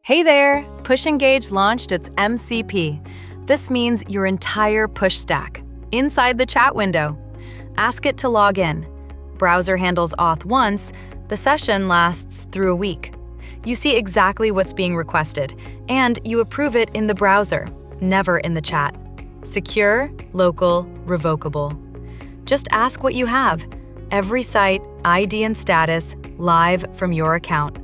Hey there! PushEngage launched its MCP. This means your entire push stack, inside the chat window. Ask it to log in. Browser handles auth once, the session lasts through a week. You see exactly what's being requested, and you approve it in the browser, never in the chat. Secure, local, revocable. Just ask what you have. Every site, ID and status, live from your account.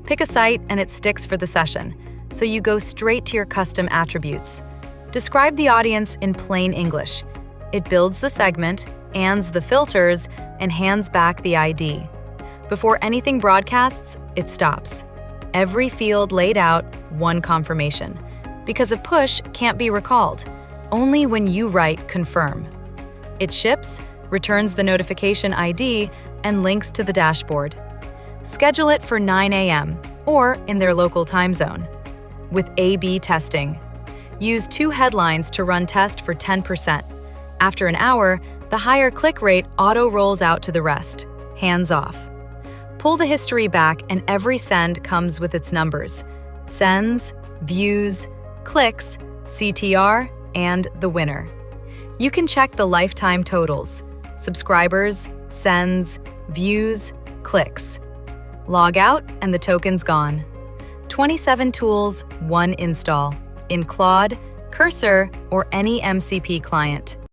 Pick a site and it sticks for the session, so you go straight to your custom attributes. Describe the audience in plain English. It builds the segment, ands the filters, and hands back the ID. Before anything broadcasts, it stops. Every field laid out, one confirmation. Because a push can't be recalled, only when you write confirm. It ships, returns the notification ID, and links to the dashboard. Schedule it for 9 a.m. or in their local time zone. With A/B testing. Use 2 headlines to run test for 10%. After an hour, the higher click rate auto-rolls out to the rest, hands off. Pull the history back and every send comes with its numbers. Sends, views, clicks, CTR, and the winner. You can check the lifetime totals: subscribers, sends, views, clicks. Log out and the token's gone. 27 tools, 1 install, in Claude, Cursor, or any MCP client.